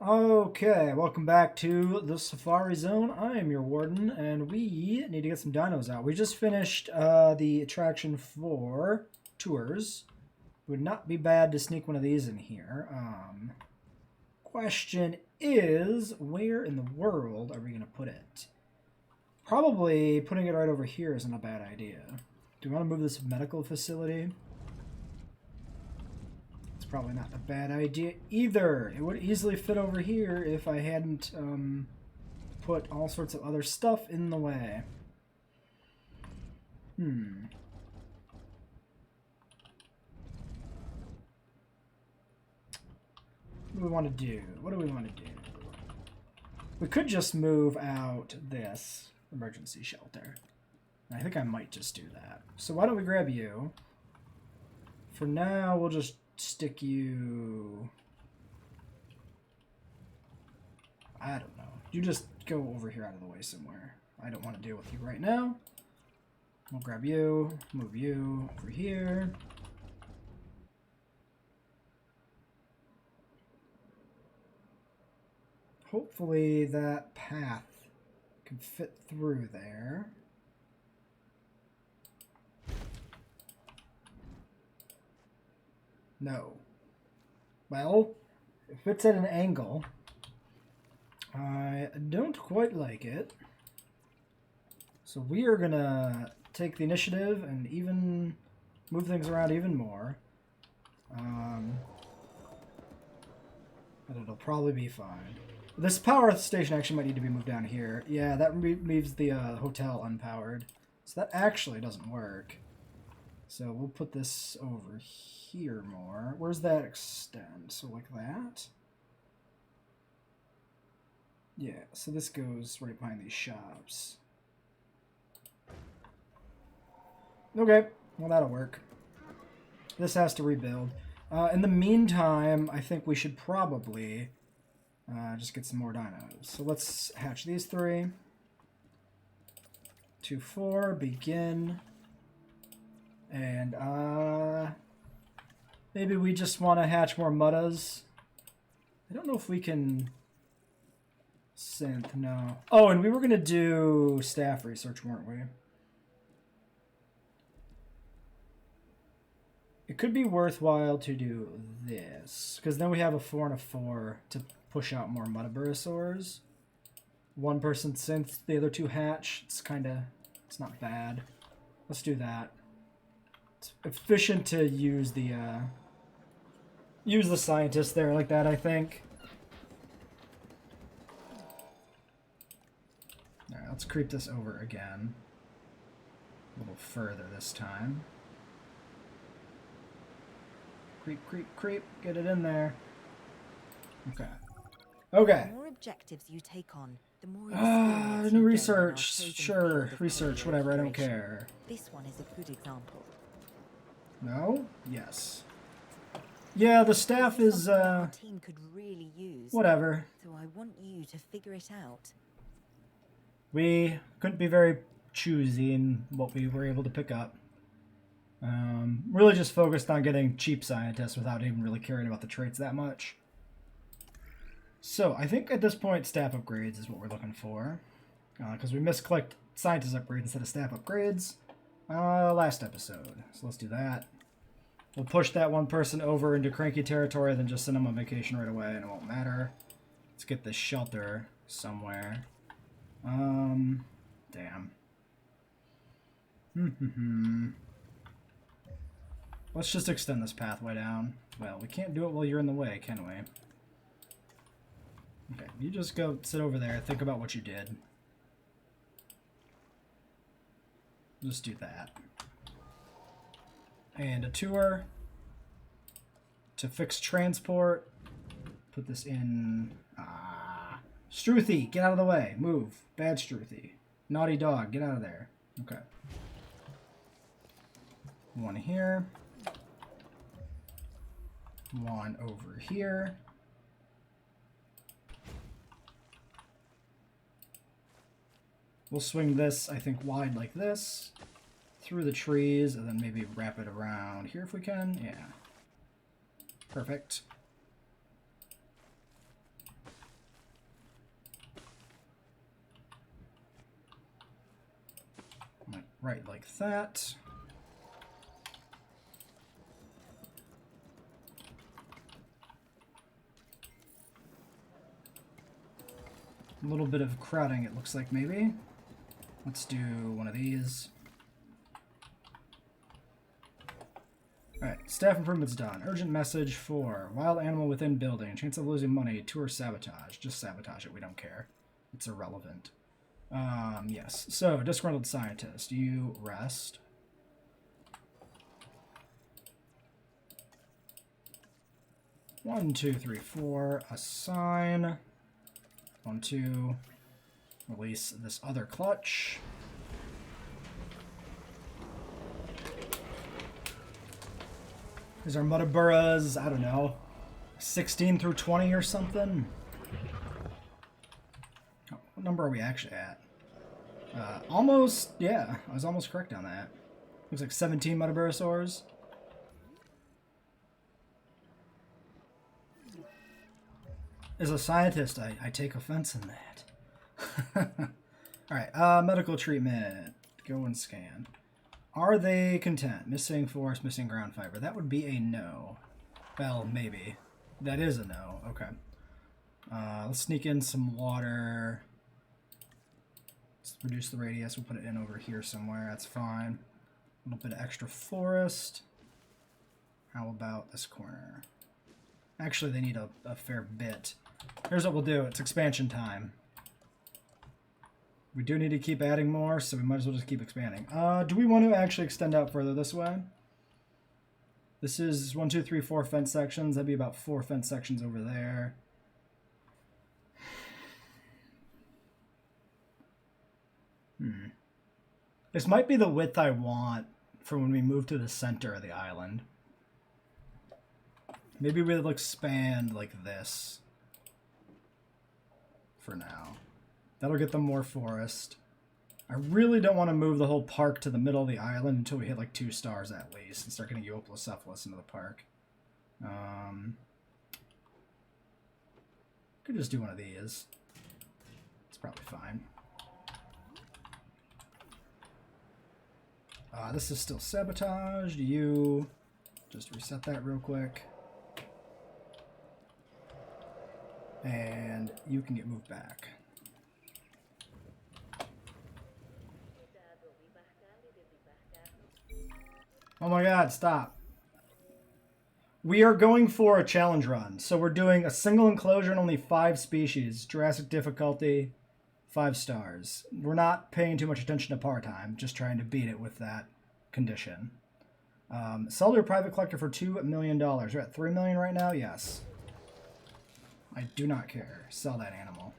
Okay, welcome back to the Safari Zone. I am your warden, and we need to get some dinos out. We just finished the attraction for tours. It would not be bad to sneak one of these in here. Question is, where in the world are we going to put it? Probably putting it right over here isn't a bad idea. Do we want to move this medical facility? Probably not a bad idea either. It would easily fit over here if I hadn't put all sorts of other stuff in the way. What do we want to do? What do we want to do? We could just move out this emergency shelter. I think I might just do that. So why don't we grab you? For now, we'll just stick you... I don't know. You just go over here out of the way somewhere. I don't want to deal with you right now. We'll grab you, move you over here. Hopefully that path can fit through there. No. Well, if it's at an angle, I don't quite like it. So we are going to take the initiative and even move things around even more. And it'll probably be fine. This power station actually might need to be moved down here. Yeah, that leaves the hotel unpowered. So that actually doesn't work. So we'll put this over here more. Where's that extend? So like that? Yeah, so this goes right behind these shops. Okay, well that'll work. This has to rebuild. In the meantime, I think we should probably just get some more dinos. So let's hatch these three. 2, 4, begin. And maybe we just want to hatch more muddas. I don't know if we can synth, no. Oh, and we were going to do staff research, weren't we? It could be worthwhile to do this, because then we have a 4 and a 4 to push out more Mudaburasaurs. One person synth, the other two hatch. It's not bad. Let's do that. It's efficient to use the scientists there like that, I think. Alright, let's creep this over again. A little further this time. Creep, creep, creep. Get it in there. Okay. Okay. The more objectives you take on, the more experience new you research. gain in our chosen Sure. field of Research, whatever. I don't exploration. care. This one is a good example. No? Yes. Yeah, the staff This is, something our team could really use. whatever. So I want you to figure it out. We couldn't be very choosy in what we were able to pick up. Really just focused on getting cheap scientists without even really caring about the traits that much. So, I think at this point, staff upgrades is what we're looking for. Because we misclicked scientist upgrades instead of staff upgrades last episode. So let's do that. We'll push that one person over into cranky territory, then just send them on vacation right away, and it won't matter. Let's get this shelter somewhere. Damn. Let's just extend this pathway down. Well, we can't do it while you're in the way, can we? Okay, you just go sit over there, think about what you did. Just do that. And a tour to fix transport. Put this in... Struthy, get out of the way. Move. Bad Struthy. Naughty dog, get out of there. Okay. One here. One over here. We'll swing this, I think, wide like this. Through the trees, and then maybe wrap it around here if we can. Yeah. Perfect. right like that. A little bit of crowding, it looks like, maybe. Let's do one of these. Alright, staff improvements done. Urgent message for wild animal within building. Chance of losing money. Tour sabotage. Just sabotage it, we don't care. It's irrelevant. Yes. So, disgruntled scientist. You rest. One, two, three, four. Assign. 1, 2. Release this other clutch. These are Mutaburas, I don't know, 16 through 20 or something. Oh, what number are we actually at? Almost, yeah, I was almost correct on that. Looks like 17 Mutaburosaurs. As a scientist, I take offense in that. Alright, medical treatment. Go and scan. Are they content? Missing forest, missing ground fiber. That would be a no. Well, maybe. That is a no. Okay. Let's sneak in some water. Let's reduce the radius. We'll put it in over here somewhere. That's fine. A little bit of extra forest. How about this corner? Actually, they need a fair bit. Here's what we'll do. It's expansion time. We do need to keep adding more, so we might as well just keep expanding. Do we want to actually extend out further this way? This is 1, 2, 3, 4 fence sections. That'd be about 4 fence sections over there. This might be the width I want for when we move to the center of the island. Maybe we'll expand like this for now. That'll get them more forest. I really don't want to move the whole park to the middle of the island until we hit like 2 stars at least and start getting Euoplocephalus into the park. Could just do one of these. It's probably fine. This is still sabotaged. You just reset that real quick. And you can get moved back. Oh my god, stop. We are going for a challenge run. So we're doing a single enclosure and only 5 species. Jurassic difficulty, 5 stars. We're not paying too much attention to par time, just trying to beat it with that condition. Sell to a private collector for $2 million. We're at $3 million right now? Yes. I do not care. Sell that animal.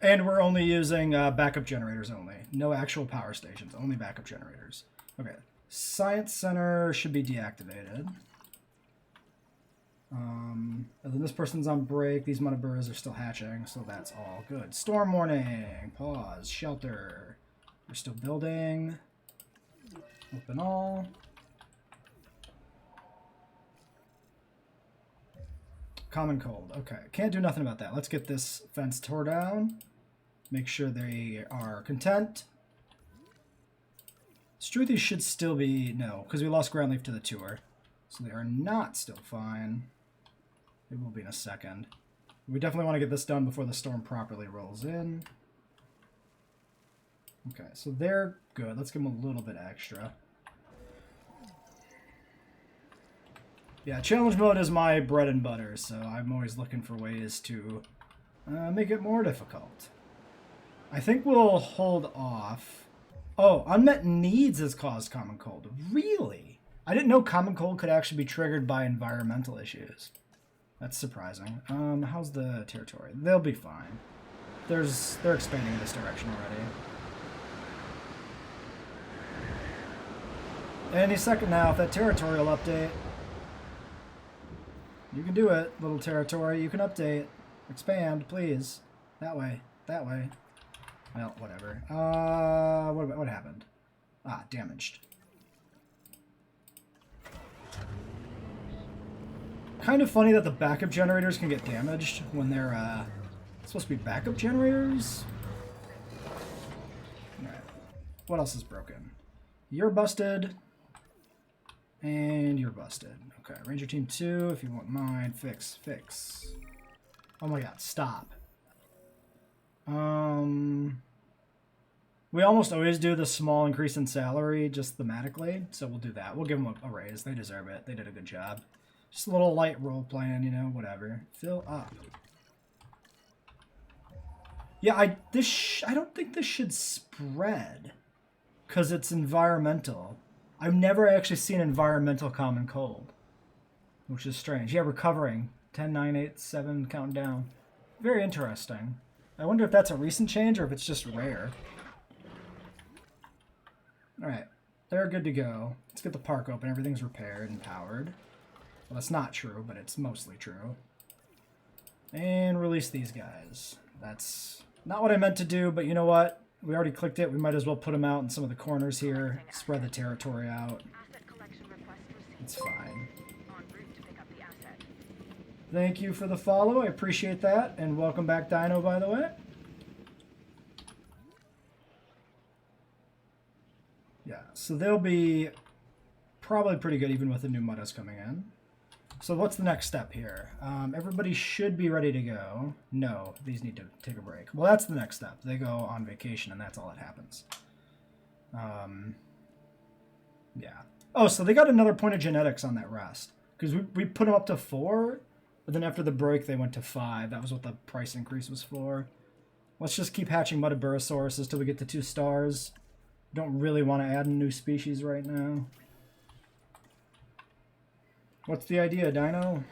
And we're only using backup generators only. No actual power stations, only backup generators. Okay. Science Center should be deactivated. And then this person's on break. These Mutaburas are still hatching, so that's all good. Storm warning. Pause. Shelter. We're still building. Open all. Common cold. Okay. Can't do nothing about that. Let's get this fence tore down. Make sure they are content. Struthies should still be... No, because we lost ground leaf to the tour. So they are not still fine. It will be in a second. We definitely want to get this done before the storm properly rolls in. Okay, so they're good. Let's give them a little bit extra. Yeah, challenge mode is my bread and butter, so I'm always looking for ways to make it more difficult. I think we'll hold off. Oh, unmet needs has caused common cold. Really? I didn't know common cold could actually be triggered by environmental issues. That's surprising. How's the territory? They'll be fine. They're expanding in this direction already. Any second now, if that territorial update. You can do it, little territory. You can update. Expand, please. That way. That way. Well, whatever. What happened? Ah, damaged. Kind of funny that the backup generators can get damaged when they're supposed to be backup generators. What else is broken? You're busted. And you're busted. Okay, Ranger Team 2, if you won't mind, fix. Oh my god, stop. We almost always do the small increase in salary just thematically, so we'll do that. We'll give them a raise. They deserve it. They did a good job. Just a little light role playing, you know, whatever. Fill up. Yeah, I don't think this should spread because it's environmental. I've never actually seen environmental common cold, which is strange. Yeah, recovering. 10, 9, 8, 7, counting down. Very interesting. I wonder if that's a recent change or if it's just rare. Alright, they're good to go. Let's get the park open. Everything's repaired and powered. Well, that's not true, but it's mostly true. And release these guys. That's not what I meant to do, but you know what? We already clicked it. We might as well put them out in some of the corners here. Spread the territory out. It's fine. Thank you for the follow. I appreciate that. And welcome back, Dino, by the way. Yeah, so they'll be probably pretty good even with the new Muddas coming in. So what's the next step here? Everybody should be ready to go. No, these need to take a break. Well, that's the next step. They go on vacation, and that's all that happens. Yeah. Oh, so they got another point of genetics on that rest. Because we put them up to 4, but then after the break, they went to 5. That was what the price increase was for. Let's just keep hatching Muttaburrasauruses till we get to 2 stars. Don't really want to add a new species right now. What's the idea, Dino?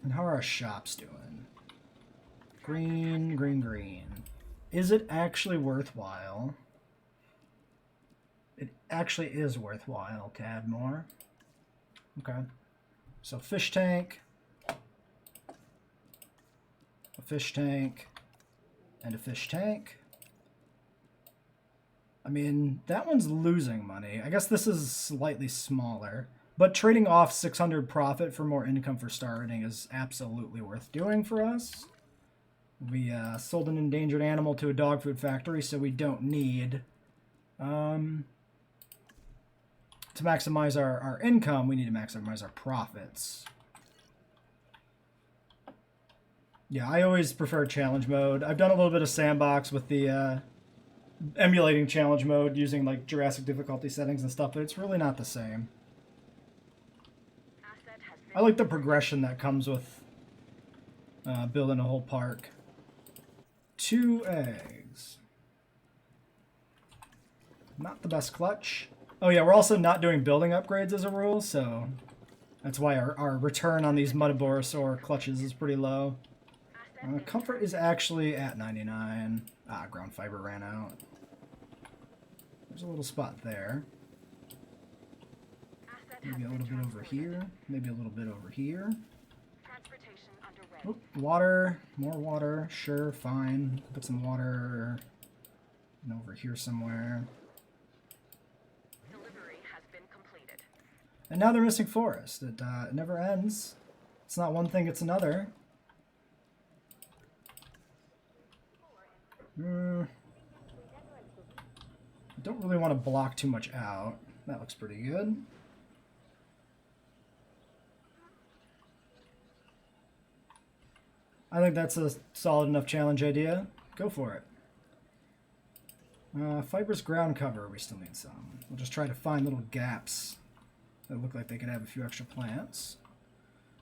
And how are our shops doing? Green, green, green. Is it actually worthwhile? It actually is worthwhile to add more. Okay. So fish tank, a fish tank, and a fish tank. I mean, that one's losing money. I guess this is slightly smaller. But trading off 600 profit for more income for starting is absolutely worth doing for us. We sold an endangered animal to a dog food factory, so we don't need... to maximize our income, we need to maximize our profits. Yeah, I always prefer challenge mode. I've done a little bit of sandbox with the emulating challenge mode using like Jurassic difficulty settings and stuff, but it's really not the same. I like the progression that comes with building a whole park. 2 eggs. Not the best clutch. Oh yeah, we're also not doing building upgrades as a rule, so that's why our return on these Muttaburrasaur clutches is pretty low. Comfort is actually at 99. Ah, ground fiber ran out. There's a little spot there. Maybe a little bit over here. Maybe a little bit over here. Oop, water. More water. Sure, fine. Put some water over here somewhere. And now they're missing forest. It never ends. It's not one thing, it's another. I don't really want to block too much out. That looks pretty good. I think that's a solid enough challenge idea. Go for it. Fibrous ground cover, we still need some. We'll just try to find little gaps that look like they could have a few extra plants.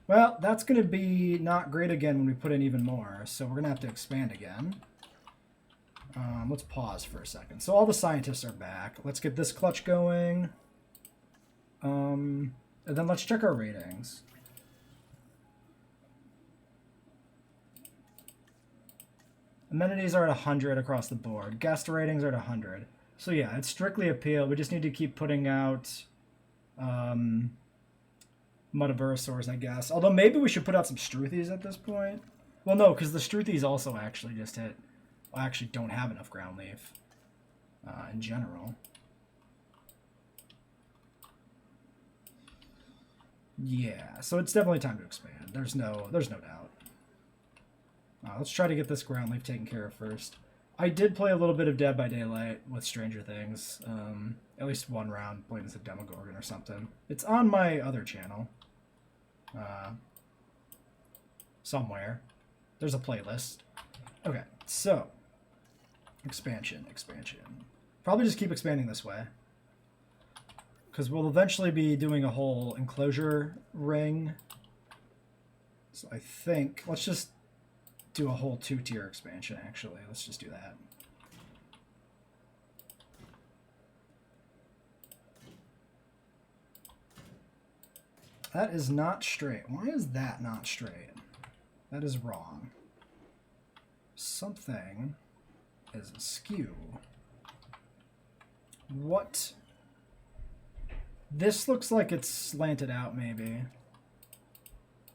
Well, that's going to be not great again when we put in even more, so we're going to have to expand again. Let's pause for a second. So all the scientists are back. Let's get this clutch going. And then let's check our ratings. Amenities are at 100 across the board. Guest ratings are at 100. So yeah, it's strictly appeal. We just need to keep putting out Muttaburrasaurs, I guess. Although maybe we should put out some Struthies at this point. Well, no, because the Struthies also actually just hit... Well, actually don't have enough ground leaf in general. Yeah, so it's definitely time to expand. There's no doubt. Let's try to get this ground leaf taken care of first. I did play a little bit of Dead by Daylight with Stranger Things. At least one round playing as a Demogorgon or something. It's on my other channel. Somewhere. There's a playlist. Okay, so. Expansion. Probably just keep expanding this way. Because we'll eventually be doing a whole enclosure ring. So I think, let's just do a whole 2-tier expansion, actually. Let's just do that. That is not straight. Why is that not straight? That is wrong. Something is askew. What? This looks like it's slanted out, maybe.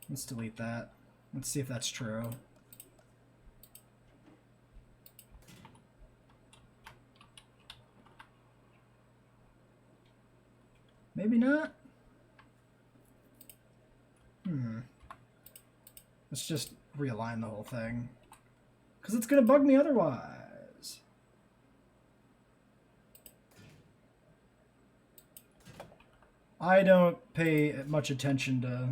Let's delete that. Let's see if that's true. Maybe not. Let's just realign the whole thing. Because it's going to bug me otherwise. I don't pay much attention to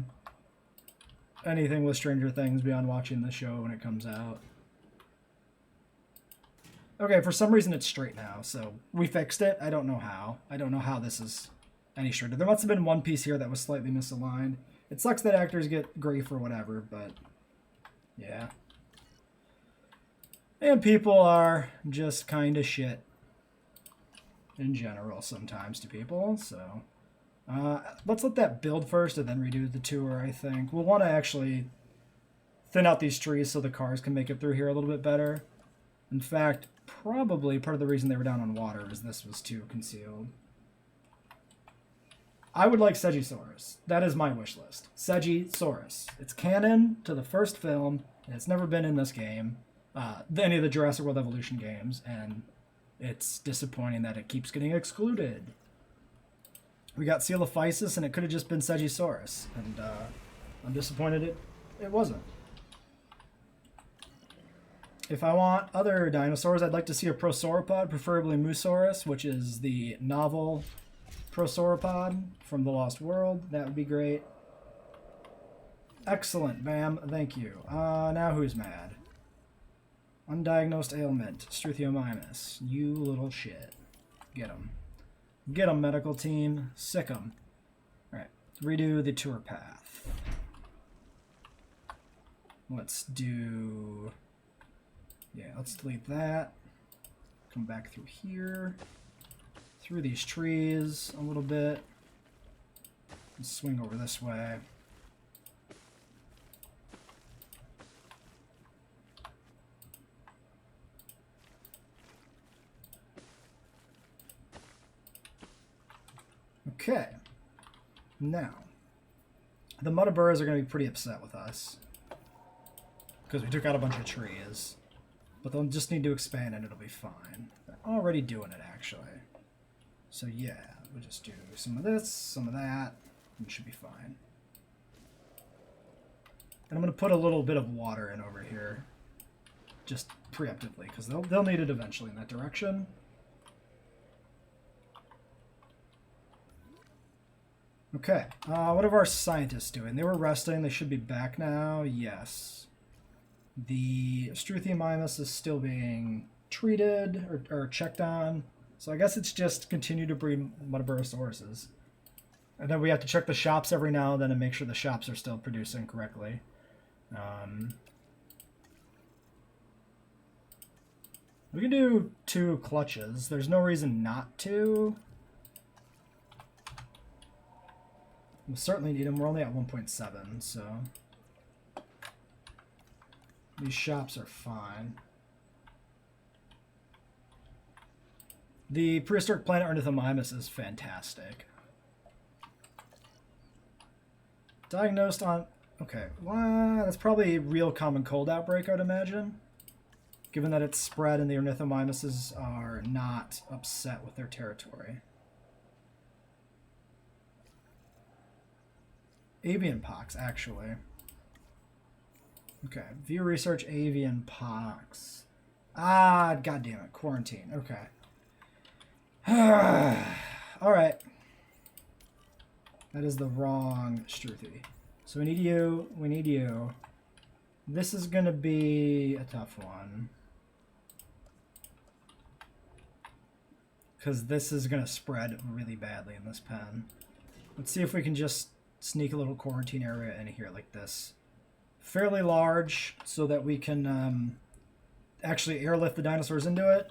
anything with Stranger Things beyond watching the show when it comes out. Okay, for some reason it's straight now, so we fixed it. I don't know how. I don't know how this is any straighter. There must have been one piece here that was slightly misaligned. It sucks that actors get grief or whatever, but yeah. And people are just kind of shit in general sometimes to people, so let's let that build first and then redo the tour, I think. We'll want to actually thin out these trees so the cars can make it through here a little bit better. In fact, probably part of the reason they were down on water is this was too concealed. I would like Segisaurus. That is my wish list. Segisaurus. It's canon to the first film, and it's never been in this game, any of the Jurassic World Evolution games, and it's disappointing that it keeps getting excluded. We got Coelophysis, and it could have just been Segisaurus, and I'm disappointed it wasn't. If I want other dinosaurs, I'd like to see a Prosauropod, preferably Moosaurus, which is the novel Prosauropod from The Lost World. That would be great. Excellent, Bam. Thank you. Now who's mad? Undiagnosed ailment. Struthiomimus. You little shit. Get him. Get him, medical team. Sick him. Alright. Redo the tour path. Let's do... Yeah, let's delete that. Come back through here. Through these trees a little bit. And swing over this way. Okay. Now, the Muttaburras are going to be pretty upset with us. Because we took out a bunch of trees. But they'll just need to expand and it'll be fine. They're already doing it, actually. So yeah, we'll just do some of this, some of that, and it should be fine. And I'm going to put a little bit of water in over here. Just preemptively, because they'll need it eventually in that direction. Okay, what are our scientists doing? They were resting, they should be back now, yes. The Struthiomimus is still being treated or checked on. So I guess it's just continue to breed Muttaburrasauruses. And then we have to check the shops every now and then and make sure the shops are still producing correctly. We can do 2 clutches. There's no reason not to. We'll certainly need them. We're only at 1.7, so... These shops are fine. The prehistoric planet Ornithomimus is fantastic. Diagnosed on... Okay, well, that's probably a real common cold outbreak, I would imagine. Given that it's spread and the Ornithomimuses are not upset with their territory. Avian pox, actually. Okay, view research avian pox. Ah, god damn it. Quarantine. Okay. Alright. That is the wrong Struthy. So we need you. We need you. This is going to be a tough one. Because this is going to spread really badly in this pen. Let's see if we can just sneak a little quarantine area in here like this. Fairly large so that we can actually airlift the dinosaurs into it.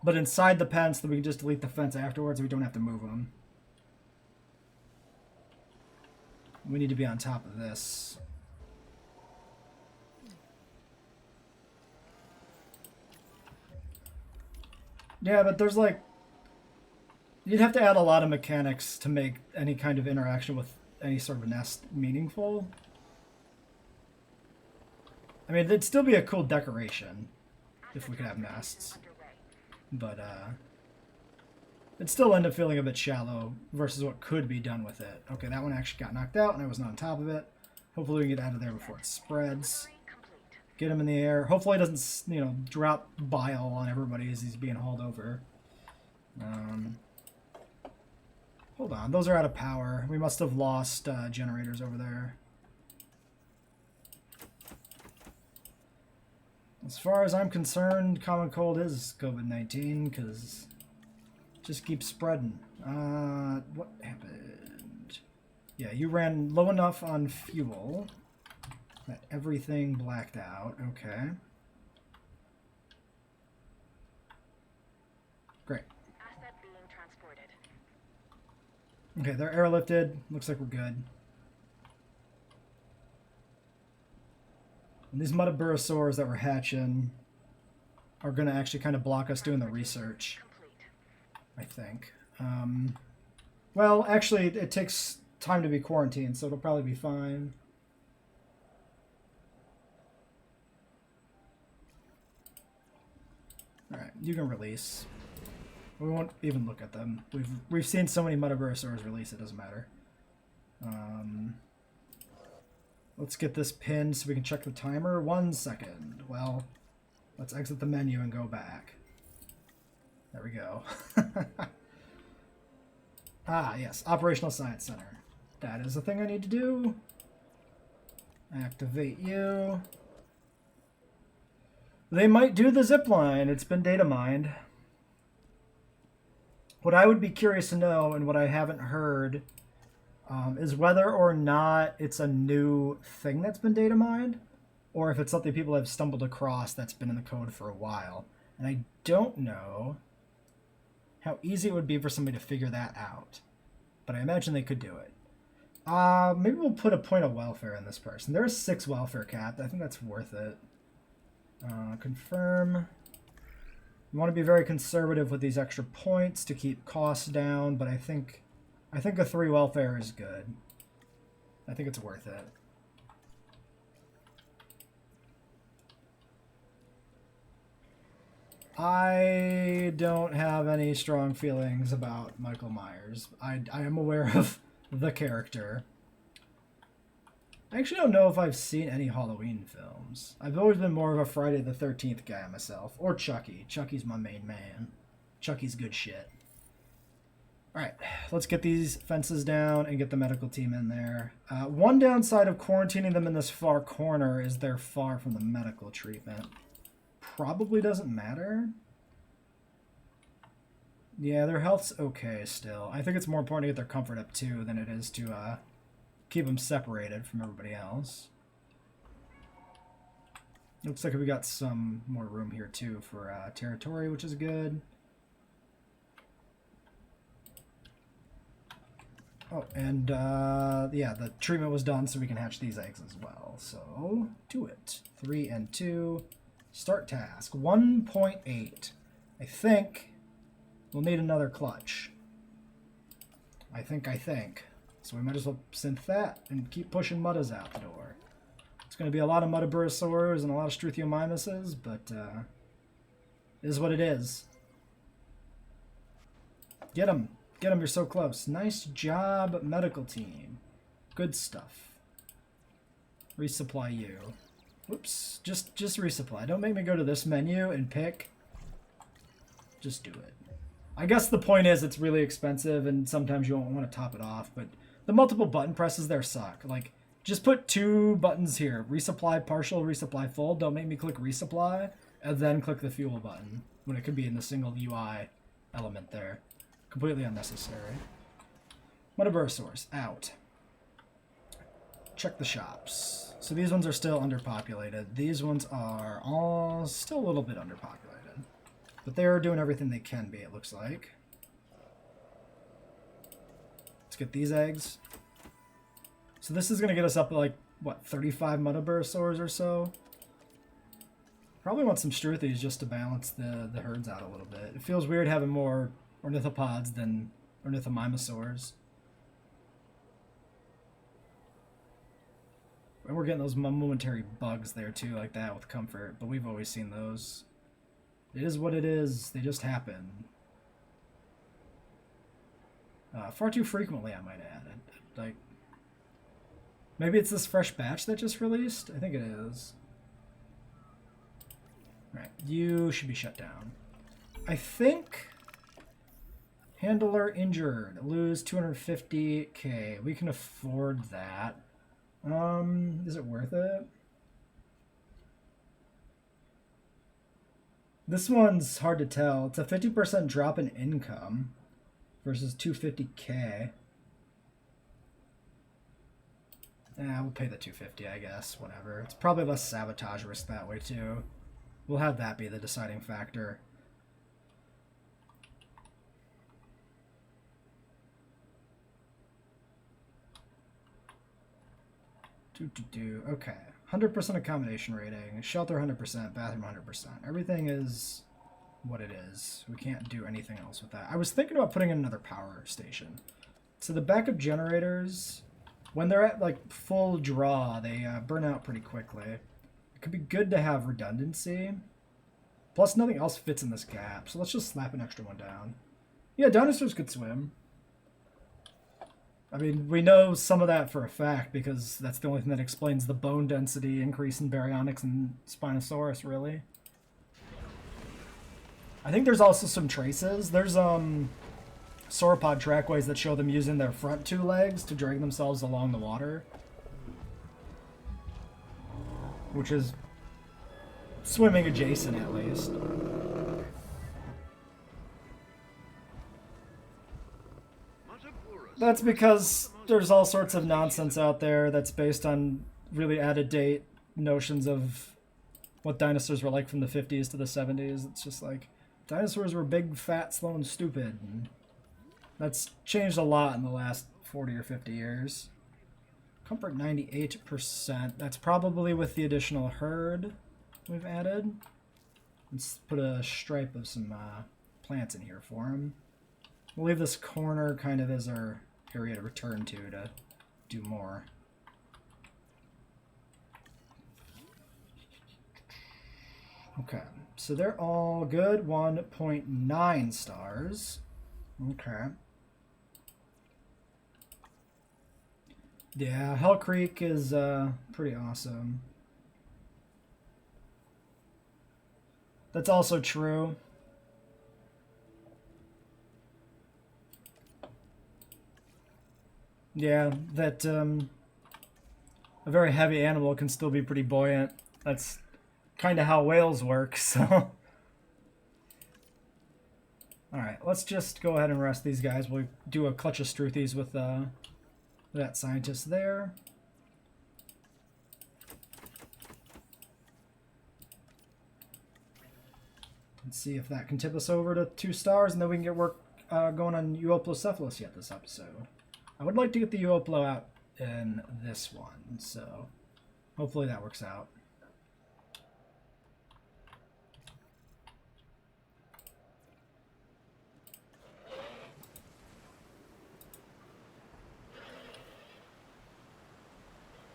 But inside the pen so that we can just delete the fence afterwards. We don't have to move them. We need to be on top of this. Yeah, but there's like... You'd have to add a lot of mechanics to make any kind of interaction with any sort of nest meaningful. I mean, it'd still be a cool decoration if we could have nests. But, it'd still end up feeling a bit shallow versus what could be done with it. Okay, that one actually got knocked out and I was not on top of it. Hopefully we can get out of there before it spreads. Get him in the air. Hopefully it doesn't, you know, drop bile on everybody as he's being hauled over. Hold on, those are out of power. We must have lost generators over there. As far as I'm concerned, common cold is COVID-19 because it just keeps spreading. What happened? Yeah, you ran low enough on fuel that everything blacked out. Okay. Great. Asset being transported. Okay, they're airlifted. Looks like we're good. And these Metaburosaurs that we're hatching are going to actually kind of block us doing the research, I think. Well, actually, it takes time to be quarantined, so it'll probably be fine. Alright, you can release. We won't even look at them. We've seen so many Metaburosaurs release, it doesn't matter. Let's get this pinned so we can check the timer. 1 second. Well, let's exit the menu and go back. There we go. Ah, yes. Operational Science Center. That is the thing I need to do. Activate you. They might do the zip line. It's been data mined. What I would be curious to know, and what I haven't heard, is whether or not it's a new thing that's been data mined, or if it's something people have stumbled across that's been in the code for a while. And I don't know how easy it would be for somebody to figure that out. But I imagine they could do it. Maybe we'll put a point of welfare in this person. There's 6 welfare capped. I think that's worth it. Confirm. You want to be very conservative with these extra points to keep costs down, but I think a 3 welfare is good. I think it's worth it. I don't have any strong feelings about Michael Myers. I am aware of the character. I actually don't know if I've seen any Halloween films. I've always been more of a Friday the 13th guy myself. Or Chucky. Chucky's my main man. Chucky's good shit. Alright, let's get these fences down and get the medical team in there. One downside of quarantining them in this far corner is they're far from the medical treatment. Probably doesn't matter. Yeah, their health's okay still. I think it's more important to get their comfort up too than it is to keep them separated from everybody else. Looks like we got some more room here too for territory, which is good. Oh, and yeah, the treatment was done, so we can hatch these eggs as well. So, do it. 3 and 2. Start task. 1.8. I think we'll need another clutch. I think. So we might as well synth that and keep pushing Muddas out the door. It's going to be a lot of Metaburosaurs and a lot of Struthiomimuses, but it is what it is. Get them. Get them, you're so close. Nice job, medical team. Good stuff. Resupply you. Whoops. Just resupply. Don't make me go to this menu and pick. Just do it. I guess the point is it's really expensive and sometimes you won't want to top it off, but the multiple button presses there suck. Like, just put 2 buttons here. Resupply partial, resupply full. Don't make me click resupply and then click the fuel button when it could be in the single UI element there. Completely unnecessary. Metabursaurus, out. Check the shops. So these ones are still underpopulated. These ones are all still a little bit underpopulated. But they're doing everything they can be, it looks like. Let's get these eggs. So this is going to get us up to like, what, 35 Metabursaurs or so? Probably want some Struthies just to balance the herds out a little bit. It feels weird having more ornithopods than ornithomimosaurs. And we're getting those momentary bugs there too, like that with comfort, but we've always seen those. It is what it is, they just happen. Far too frequently, I might add. Like, maybe it's this fresh batch that just released? I think it is. Alright, you should be shut down. I think... Handler injured. Lose 250k. We can afford that. Is it worth it? This one's hard to tell. It's a 50% drop in income versus 250k. Yeah, we'll pay the 250, I guess. Whatever. It's probably less sabotage risk that way, too. We'll have that be the deciding factor. Okay. 100% accommodation rating. Shelter 100%. Bathroom 100%. Everything is what it is. We can't do anything else with that. I was thinking about putting in another power station. So the backup generators, when they're at like full draw, they burn out pretty quickly. It could be good to have redundancy. Plus nothing else fits in this gap. So let's just slap an extra one down. Yeah, dinosaurs could swim. I mean, we know some of that for a fact because that's the only thing that explains the bone density increase in baryonyx and Spinosaurus, really. I think there's also some traces. There's sauropod trackways that show them using their front 2 legs to drag themselves along the water. Which is swimming adjacent, at least. That's because there's all sorts of nonsense out there that's based on really out-of-date notions of what dinosaurs were like from the 50s to the 70s. It's just like, dinosaurs were big, fat, slow, and stupid. And that's changed a lot in the last 40 or 50 years. Comfort 98%. That's probably with the additional herd we've added. Let's put a stripe of some plants in here for him. We'll leave this corner kind of as our area to return to do more. Okay, so they're all good. 1.9 stars. Okay. Yeah, Hell Creek is pretty awesome. That's also true. Yeah, that a very heavy animal can still be pretty buoyant. That's kind of how whales work, so... Alright, let's just go ahead and rest these guys. We'll do a clutch of Struthies with that scientist there. Let's see if that can tip us over to 2 stars, and then we can get work going on Euoplocephalus yet this episode. I would like to get the Uoplo out in this one, so hopefully that works out.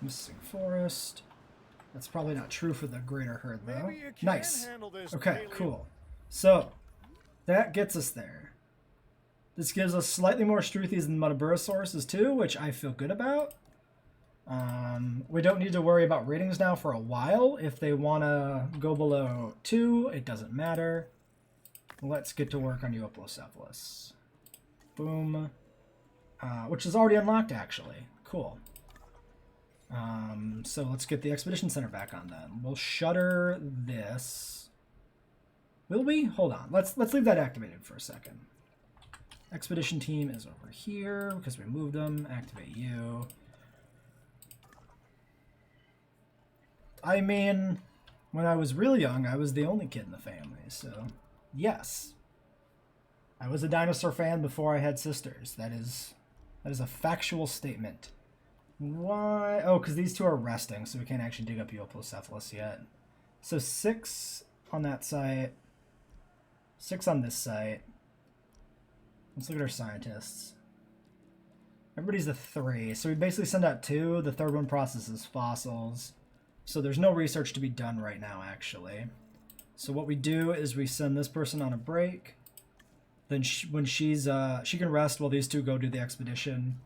Missing forest. That's probably not true for the greater herd, though. Nice. Okay, cool. So, that gets us there. This gives us slightly more Struthies than Metaburasauruses too, which I feel good about. We don't need to worry about ratings now for a while. If they want to go below 2, it doesn't matter. Let's get to work on Euoplocephalus. Boom. Which is already unlocked, actually. Cool. So let's get the Expedition Center back on then. We'll shutter this. Will we? Hold on. Let's leave that activated for a second. Expedition team is over here because we moved them. Activate you. I mean, when I was real young, I was the only kid in the family, so yes. I was a dinosaur fan before I had sisters. That is a factual statement. Why? Oh, because these two are resting, so we can't actually dig up Euoplocephalus yet. So 6 on that site. 6 on this site. Let's look at our scientists. Everybody's a 3. So we basically send out 2. The third one processes fossils. So there's no research to be done right now, actually. So what we do is we send this person on a break. Then when she can rest while these two go do the expedition.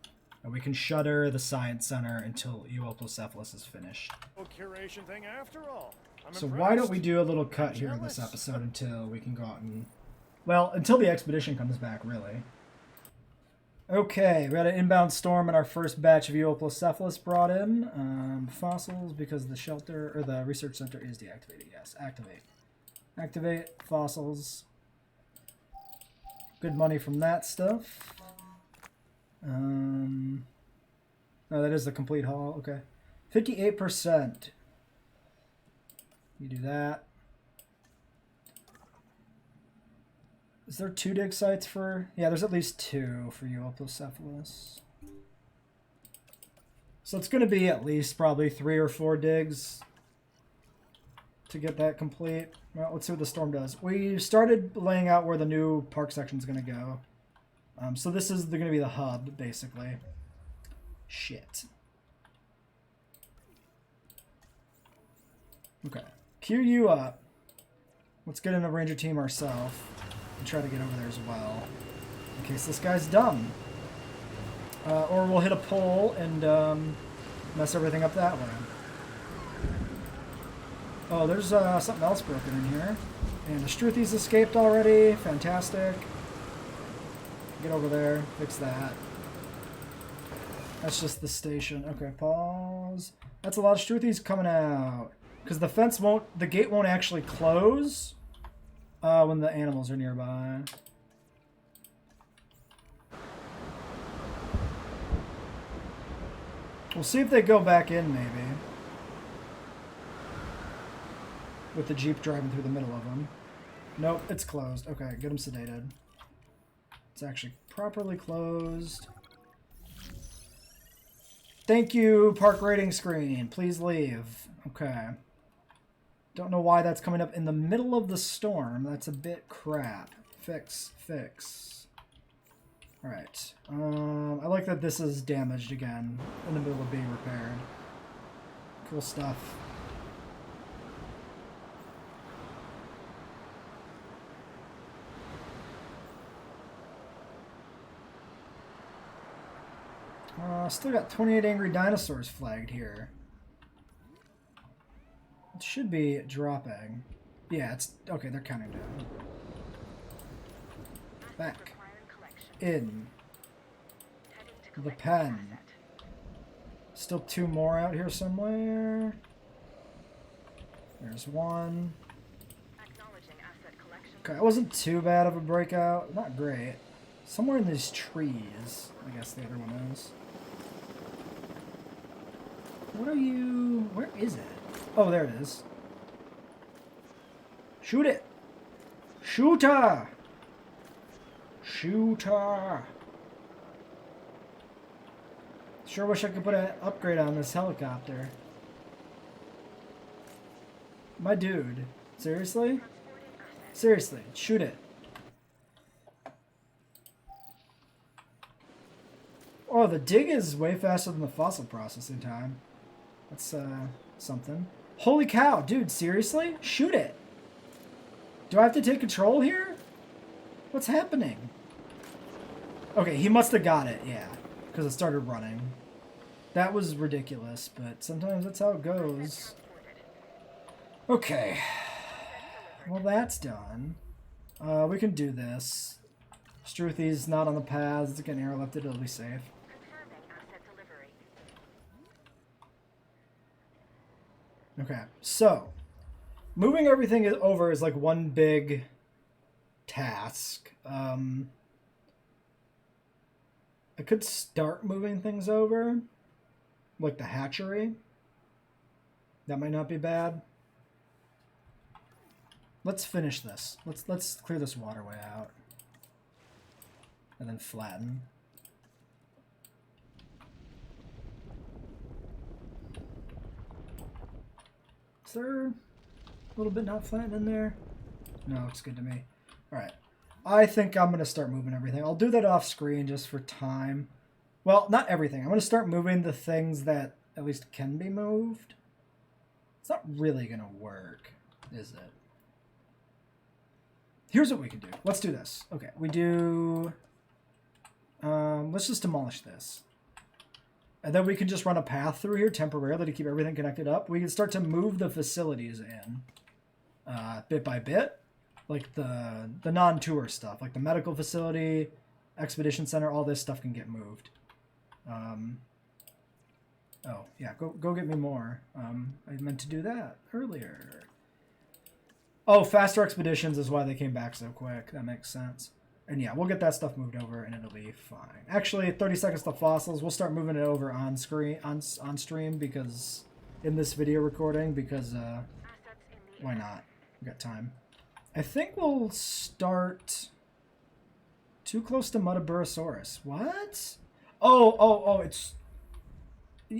And we can shutter the science center until Euoplocephalus is finished. Curation thing after all. So why don't we do a little cut here in this episode until we can go out and... Well, until the expedition comes back, really. Okay, we had an inbound storm and our first batch of Euoplocephalus brought in. Fossils, because the shelter, or the research center is deactivated. Yes, activate. Activate, fossils. Good money from that stuff. Oh, that is the complete haul. Okay. 58%. You do that. Is there 2 dig sites for... Yeah, there's at least 2 for Euoplocephalus. So it's going to be at least probably 3 or 4 digs to get that complete. Well, let's see what the storm does. We started laying out where the new park section is going to go. So this is going to be the hub, basically. Shit. Okay. Queue you up. Let's get in a ranger team ourselves and try to get over there as well. In case this guy's dumb. Or we'll hit a pole and mess everything up that way. Oh, there's something else broken in here. And the Struthies escaped already. Fantastic. Get over there. Fix that. That's just the station. Okay, pause. That's a lot of Struthies coming out. Because the fence won't... The gate won't actually close when the animals are nearby. We'll see if they go back in, maybe. With the Jeep driving through the middle of them. Nope, it's closed. Okay, get them sedated. It's actually properly closed. Thank you, park rating screen. Please leave. Okay. Don't know why that's coming up in the middle of the storm. That's a bit crap. Fix, fix. Alright. I like that this is damaged again in the middle of being repaired. Cool stuff. Still got 28 angry dinosaurs flagged here. It should be dropping. Yeah, it's... Okay, they're counting down. Back. In. The pen. Still 2 more out here somewhere. There's 1. Okay, it wasn't too bad of a breakout. Not great. Somewhere in these trees, I guess the other one is. What are you... Where is it? Oh, there it is. Shoot it! Shoot her! Shoot her! Sure wish I could put an upgrade on this helicopter. My dude. Seriously? Seriously, shoot it. Oh, the dig is way faster than the fossil processing time. That's, something. Holy cow, dude, seriously? Shoot it! Do I have to take control here? What's happening? Okay, he must have got it, yeah. Because it started running. That was ridiculous, but sometimes that's how it goes. Okay. Well, that's done. We can do this. Struthy's not on the paths. It's getting airlifted. It'll be safe. Confirming asset delivery. Okay, so moving everything over is like one big task. I could start moving things over, like the hatchery. That might not be bad. Let's finish this. Let's clear this waterway out, and then flatten. Is there a little bit not flattened in there? No, it's good to me. All right. I think I'm going to start moving everything. I'll do that off screen just for time. Well, not everything. I'm going to start moving the things that at least can be moved. It's not really going to work, is it? Here's what we can do. Let's do this. Okay, we do... let's just demolish this. And then we can just run a path through here temporarily to keep everything connected up. We can start to move the facilities in bit by bit. Like the non-tour stuff. Like the medical facility, expedition center, all this stuff can get moved. Oh, yeah, go get me more. I meant to do that earlier. Oh, faster expeditions is why they came back so quick. That makes sense. And yeah, we'll get that stuff moved over and it'll be fine. Actually, 30 seconds to fossils. We'll start moving it over on stream because in this video recording because Assets in the why not? We got time. I think we'll start too close to Muttaburrasaurus. What? Oh, it's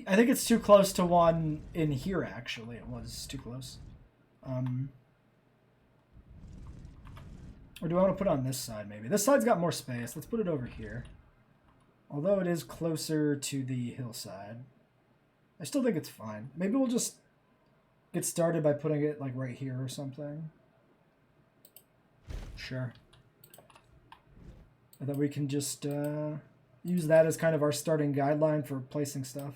I think it's too close to one in here actually. It was too close. Or do I want to put it on this side, maybe? This side's got more space. Let's put it over here. Although it is closer to the hillside. I still think it's fine. Maybe we'll just get started by putting it, like, right here or something. Sure. And then we can just use that as kind of our starting guideline for placing stuff.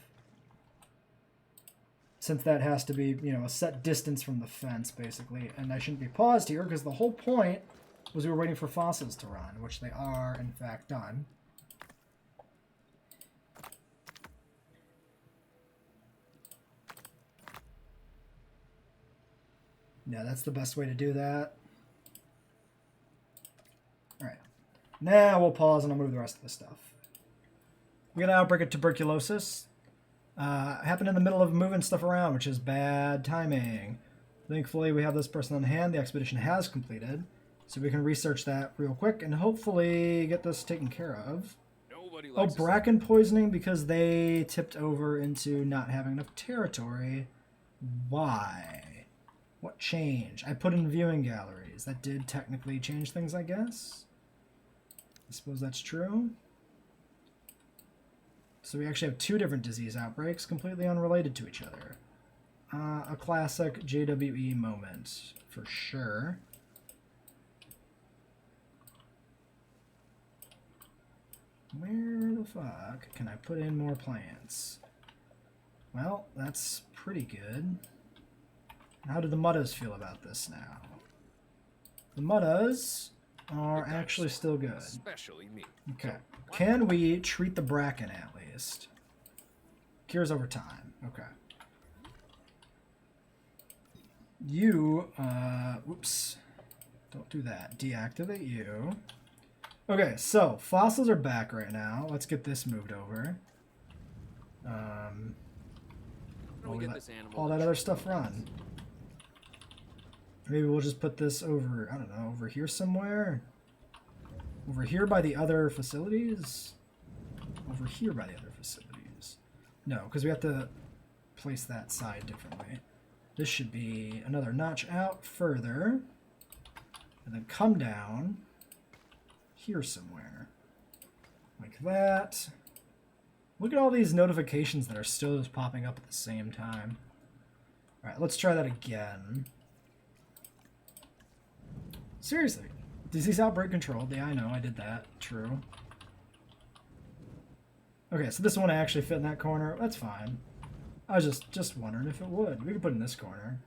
Since that has to be, you know, a set distance from the fence, basically. And I shouldn't be paused here, because the whole point was we were waiting for fossils to run, which they are, in fact, done. Yeah, that's the best way to do that. Alright. Now we'll pause and I'll move the rest of the stuff. We got an outbreak of tuberculosis. Happened in the middle of moving stuff around, which is bad timing. Thankfully, we have this person on hand. The expedition has completed. So we can research that real quick and hopefully get this taken care of. Oh, bracken poisoning because they tipped over into not having enough territory. Why? What changed? I put in viewing galleries. That did technically change things, I guess. I suppose that's true. So we actually have two different disease outbreaks completely unrelated to each other. A classic JWE moment, for sure. Where the fuck can I put in more plants? Well, that's pretty good. How do the Muttas feel about this now? The Muttas are actually still good. Especially me. Okay. Can we treat the bracken at least? Cures over time. Okay. You, whoops. Don't do that. Deactivate you. Okay, so fossils are back right now. Let's get this moved over. While we let all that other stuff run. Maybe we'll just put this over, I don't know, over here somewhere? Over here by the other facilities? Over here by the other facilities. No, because we have to place that side differently. This should be another notch out further. And then come down here somewhere. Like that. Look at all these notifications that are still just popping up at the same time. Alright, let's try that again. Seriously. Disease outbreak controlled. Yeah, I know, I did that. True. Okay, so this one actually fit in that corner. That's fine. I was just wondering if it would. We could put it in this corner.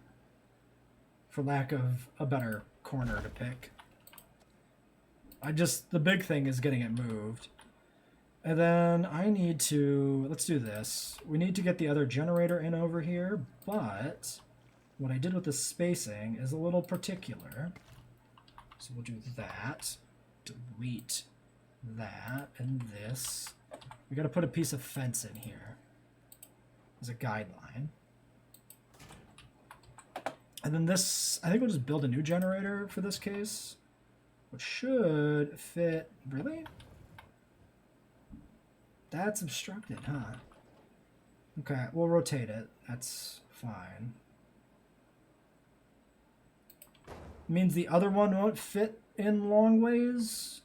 For lack of a better corner to pick. The big thing is getting it moved. And then I need to, let's do this. We need to get the other generator in over here, but what I did with the spacing is a little particular. So we'll do that. Delete that and this. We gotta put a piece of fence in here as a guideline. And then this, I think we'll just build a new generator for this case, which should fit, really? That's obstructed, huh? Okay, we'll rotate it. That's fine. Means the other one won't fit in long ways?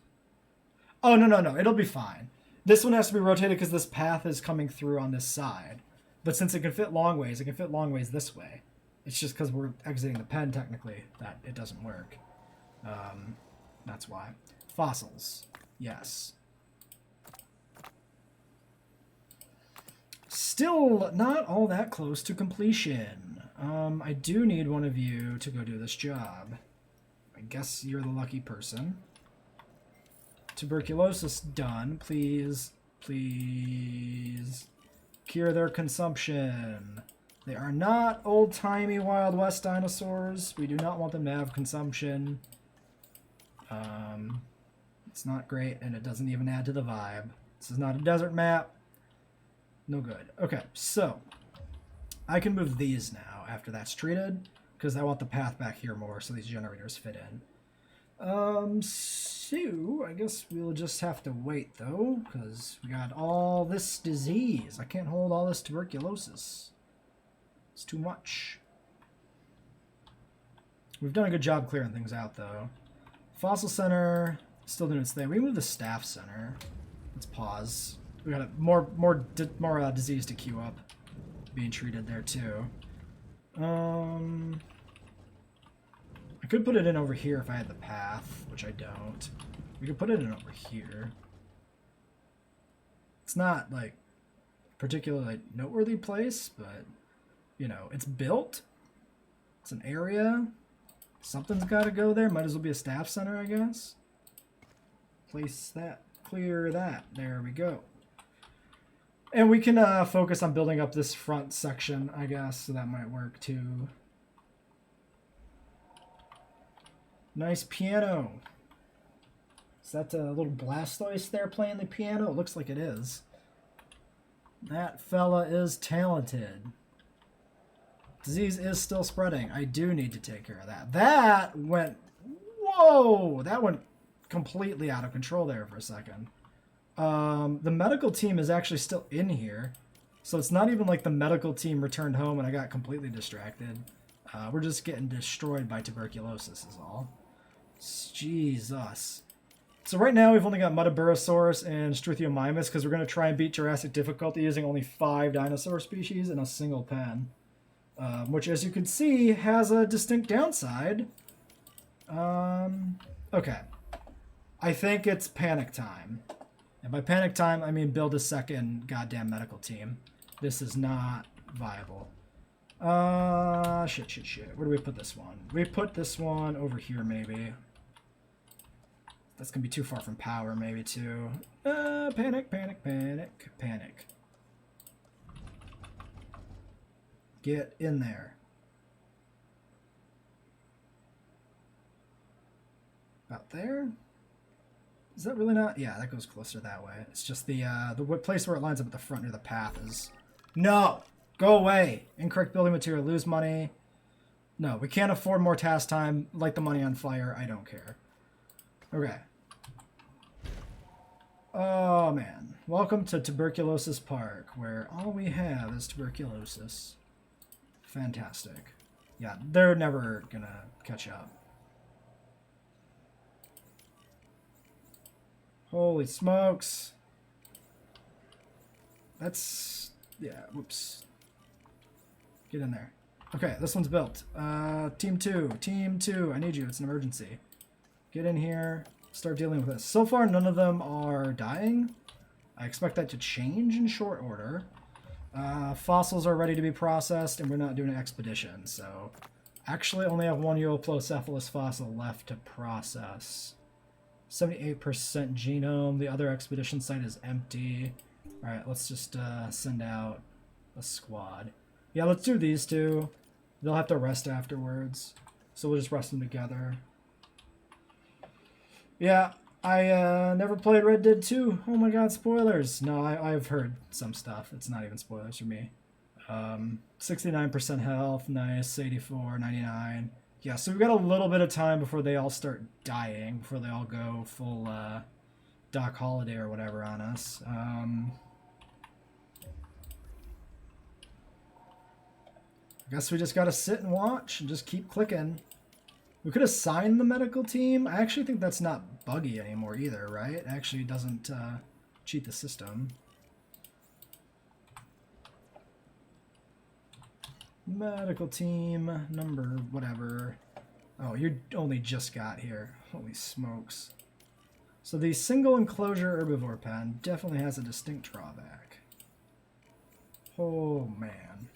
Oh, no. It'll be fine. This one has to be rotated because this path is coming through on this side. But since it can fit long ways, it can fit long ways this way. It's just because we're exiting the pen, technically, that it doesn't work. That's why. Fossils. Yes. Still not all that close to completion. I do need one of you to go do this job. I guess you're the lucky person. Tuberculosis done. Please, please cure their consumption. They are not old-timey Wild West dinosaurs. We do not want them to have consumption. It's not great, and it doesn't even add to the vibe. This is not a desert map. No good. Okay, so I can move these now after that's treated, because I want the path back here more so these generators fit in. So I guess we'll just have to wait, though, because we got all this disease. I can't hold all this tuberculosis. It's too much. We've done a good job clearing things out, though. Fossil Center, still doing its thing. We move the Staff Center. Let's pause. We got more disease to queue up. Being treated there, too. I could put it in over here if I had the path, which I don't. We could put it in over here. It's not, like, a particularly noteworthy place, but, you know, it's built. It's an area. Something's got to go there. Might as well be a staff center, I guess. Place that. Clear that. There we go. And we can focus on building up this front section, I guess, so that might work, too. Nice piano. Is that a little Blastoise there playing the piano? It looks like it is. That fella is talented. Disease is still spreading. I do need to take care of that. That went... Whoa! That went completely out of control there for a second. The medical team is actually still in here. So it's not even like the medical team returned home and I got completely distracted. We're just getting destroyed by tuberculosis is all. Jesus. So right now we've only got Metaburosaurus and Struthiomimus because we're going to try and beat Jurassic difficulty using only 5 dinosaur species in a single pen. Which, as you can see, has a distinct downside. Okay. I think it's panic time. And by panic time, I mean build a second goddamn medical team. This is not viable. Shit. Where do we put this one? We put this one over here, maybe. That's gonna be too far from power, maybe, too. Panic. Get in there. About there? Is that really not? Yeah, that goes closer that way. It's just the place where it lines up at the front near the path is... No! Go away! Incorrect building material, lose money. No, we can't afford more task time. Light the money on fire. I don't care. Okay. Oh, man. Welcome to Tuberculosis Park, where all we have is tuberculosis. Fantastic. Yeah, they're never gonna catch up. Holy smokes. That's... Yeah, whoops. Get in there. Okay, this one's built. Team 2, I need you. It's an emergency. Get in here. Start dealing with this. So far, none of them are dying. I expect that to change in short order. Fossils are ready to be processed, and we're not doing an expedition, so actually only have one Euplocephalus fossil left to process. 78% genome. The other expedition site is empty. All right, let's just send out a squad. Yeah, let's do these two. They'll have to rest afterwards, so we'll just rest them together. Yeah, I never played Red Dead 2. Oh my god, spoilers. No, I've heard some stuff. It's not even spoilers for me. 69% health, nice. 84, 99. Yeah, so we've got a little bit of time before they all start dying, before they all go full Doc Holiday or whatever on us. I guess we just gotta sit and watch and just keep clicking. We could assign the medical team. I actually think that's not buggy anymore either, right? It actually doesn't cheat the system. Medical team, number, whatever. Oh, you only just got here. Holy smokes. So the single enclosure herbivore pen definitely has a distinct drawback. Oh, man.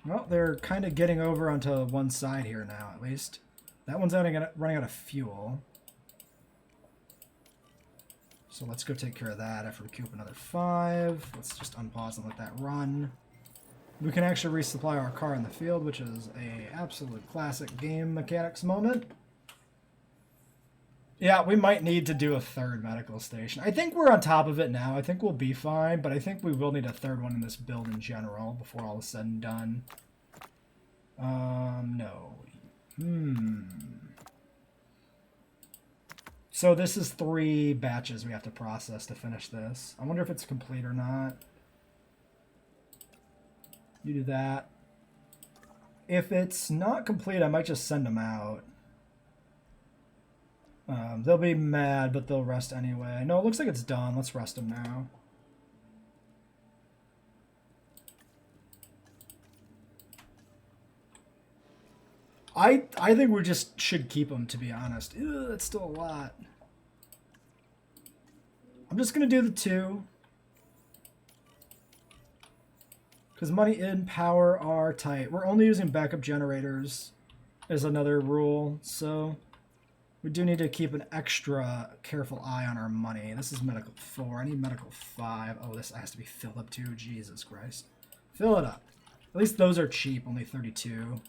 Well, they're kind of getting over onto one side here now, at least. That one's running out of fuel. So let's go take care of that after we queue up another 5. Let's just unpause and let that run. We can actually resupply our car in the field, which is a absolute classic game mechanics moment. Yeah, we might need to do a 3rd medical station. I think we're on top of it now. I think we'll be fine, but I think we will need a 3rd one in this build in general before all is said and done. No. So this is 3 batches we have to process to finish this. I wonder if it's complete or not. You do that. If it's not complete, I might just send them out. They'll be mad, but they'll rest anyway. No, it looks like it's done. Let's rest them now. I think we just should keep them, to be honest. Ew, that's still a lot. I'm just going to do the 2. Because money and power are tight. We're only using backup generators as another rule, so we do need to keep an extra careful eye on our money. This is medical 4. I need medical 5. Oh, this has to be filled up too. Jesus Christ. Fill it up. At least those are cheap, only 32.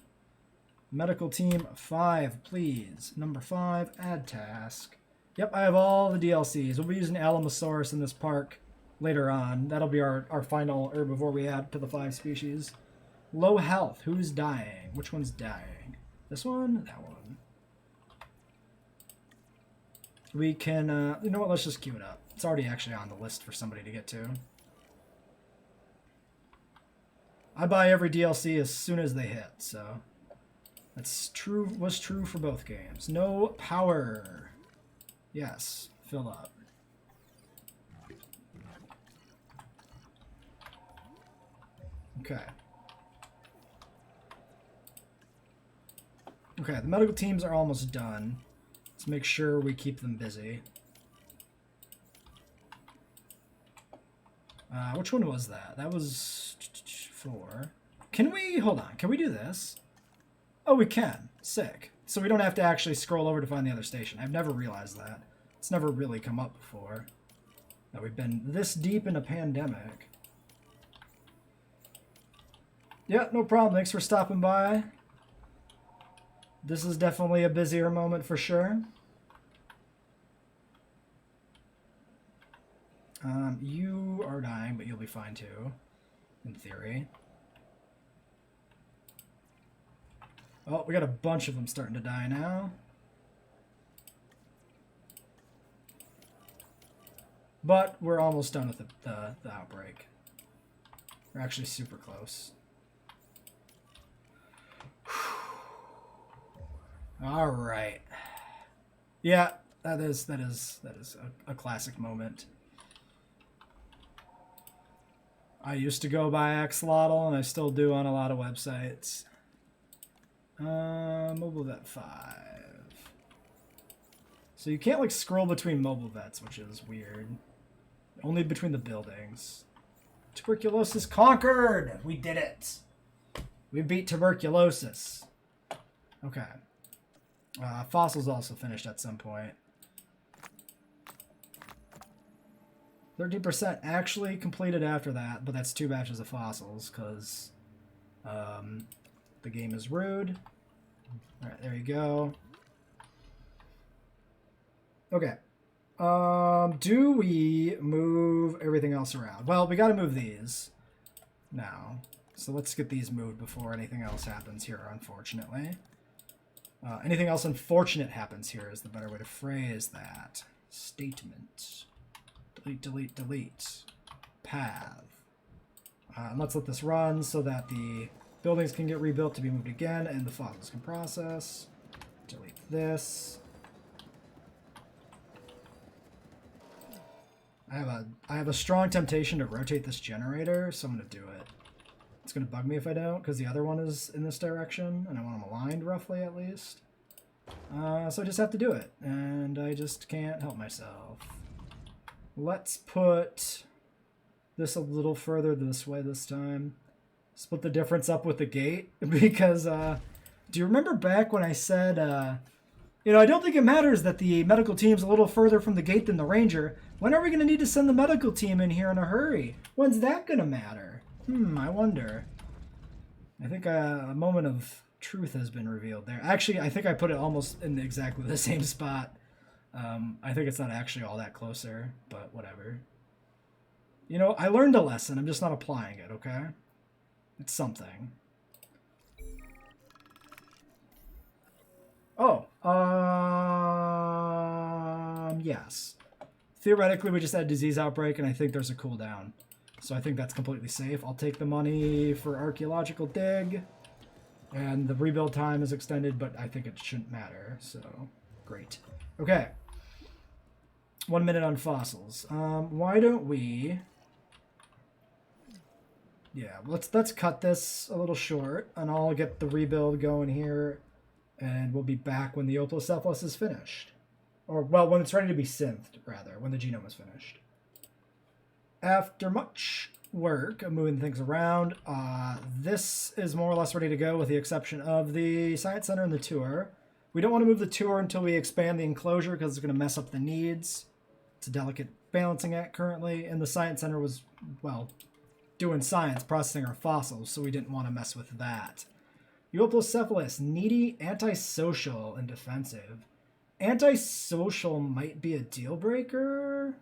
Medical team 5, please. Number 5, add task. Yep, I have all the DLCs. We'll be using Alamosaurus in this park later on. That'll be our final herbivore we add to the 5 species. Low health. Who's dying? Which one's dying? This one? That one. We can, you know what, let's just queue it up. It's already actually on the list for somebody to get to. I buy every DLC as soon as they hit, so that's true. Was true for both games. No power. Yes, fill up. Okay. Okay, the medical teams are almost done. Let's make sure we keep them busy. Which one was that? That was 4. Can we, hold on, can we do this? Oh, we can. Sick. So we don't have to actually scroll over to find the other station. I've never realized that. It's never really come up before. That we've been this deep in a pandemic. Yeah, no problem. Thanks for stopping by. This is definitely a busier moment for sure. You are dying, but you'll be fine too, in theory. Oh, we got a bunch of them starting to die now. But we're almost done with the outbreak. We're actually super close. All right. Yeah, that is a classic moment. I used to go by axolotl, and I still do on a lot of websites. Mobile vet 5. So you can't, like, scroll between mobile vets, which is weird. Only between the buildings. Tuberculosis conquered! We did it! We beat tuberculosis. Okay. Fossils also finished at some point. 13% actually completed after that, but that's 2 batches of fossils, because the game is rude. Alright, there you go. Okay. Do we move everything else around? Well, we gotta move these now. So let's get these moved before anything else happens here, unfortunately. Anything else unfortunate happens here is the better way to phrase that. Statement. Delete, delete, delete. Path. And let's let this run so that the buildings can get rebuilt to be moved again and the fossils can process. Delete this. I have a strong temptation to rotate this generator, so I'm going to do it. It's going to bug me if I don't, because the other one is in this direction, and I want them aligned roughly at least. So I just have to do it, and I just can't help myself. Let's put this a little further this way this time. Split the difference up with the gate, because do you remember back when I said, you know, I don't think it matters that the medical team's a little further from the gate than the ranger. When are we going to need to send the medical team in here in a hurry? When's that going to matter? I wonder. I think a moment of truth has been revealed there. Actually, I think I put it almost in exactly the same spot. I think it's not actually all that closer, but whatever. You know, I learned a lesson. I'm just not applying it, okay? It's something. Oh, yes. Theoretically, we just had a disease outbreak, and I think there's a cooldown. So I think that's completely safe. I'll take the money for archaeological dig. And the rebuild time is extended, but I think it shouldn't matter. So, great. Okay. 1 minute on fossils. Why don't we... Yeah, let's cut this a little short, and I'll get the rebuild going here, and we'll be back when the Oplocephalus is finished. Or, well, when it's ready to be synthed, rather, when the genome is finished. After much work of moving things around, this is more or less ready to go with the exception of the Science Center and the tour. We don't want to move the tour until we expand the enclosure because it's going to mess up the needs. It's a delicate balancing act currently, and the Science Center was, well, doing science, processing our fossils, so we didn't want to mess with that. Euoplocephalus, needy, antisocial, and defensive. Antisocial might be a deal breaker.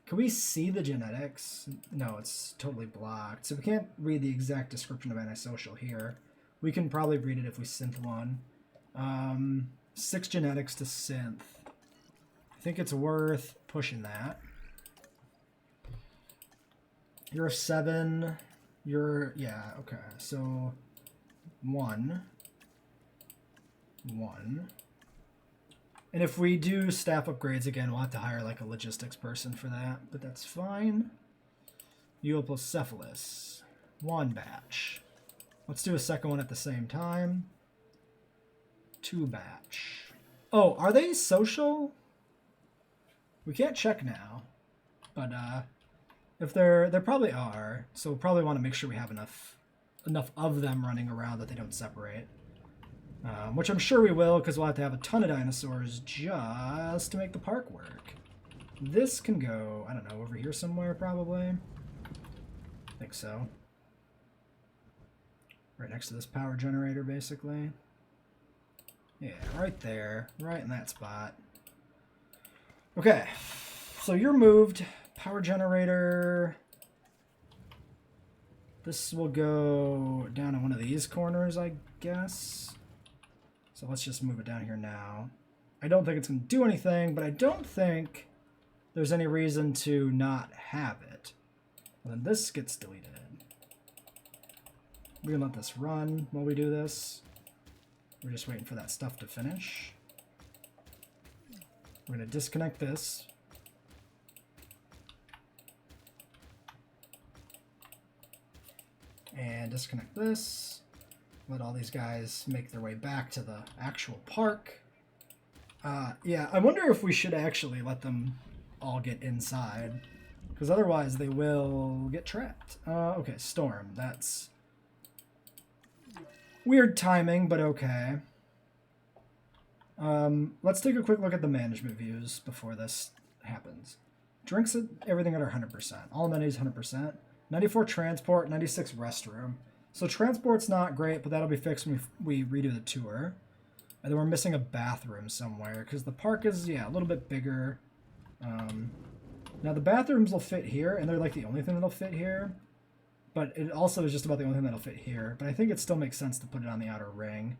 Can we see the genetics? No, it's totally blocked. So we can't read the exact description of antisocial here. We can probably read it if we synth one. 6 genetics to synth. I think it's worth pushing that. You're a 7. You're, yeah, okay. So 1. And if we do staff upgrades again, we'll have to hire like a logistics person for that, but that's fine. Euoplocephalus. 1 batch. Let's do a second one at the same time. 2 batch. Oh, are they social? We can't check now, but if they probably are, so we'll probably want to make sure we have enough of them running around that they don't separate. Which I'm sure we will, because we'll have to have a ton of dinosaurs just to make the park work. This can go, I don't know, over here somewhere probably. I think so. Right next to this power generator, basically. Yeah, right there. Right in that spot. Okay. So you're moved. Power generator. This will go down in one of these corners, I guess. So let's just move it down here now. I don't think it's going to do anything, but I don't think there's any reason to not have it. And then this gets deleted. We're going to let this run while we do this. We're just waiting for that stuff to finish. We're going to disconnect this. And disconnect this. Let all these guys make their way back to the actual park. Yeah, I wonder if we should actually let them all get inside. Because otherwise they will get trapped. Okay, storm. That's weird timing, but okay. Let's take a quick look at the management views before this happens. Drinks everything at 100%. All amenities 100%. 94 transport, 96 restroom. So transport's not great, but that'll be fixed when we redo the tour. And then we're missing a bathroom somewhere because the park is, yeah, a little bit bigger. Now the bathrooms will fit here, and they're like the only thing that'll fit here. But it also is just about the only thing that'll fit here. But I think it still makes sense to put it on the outer ring.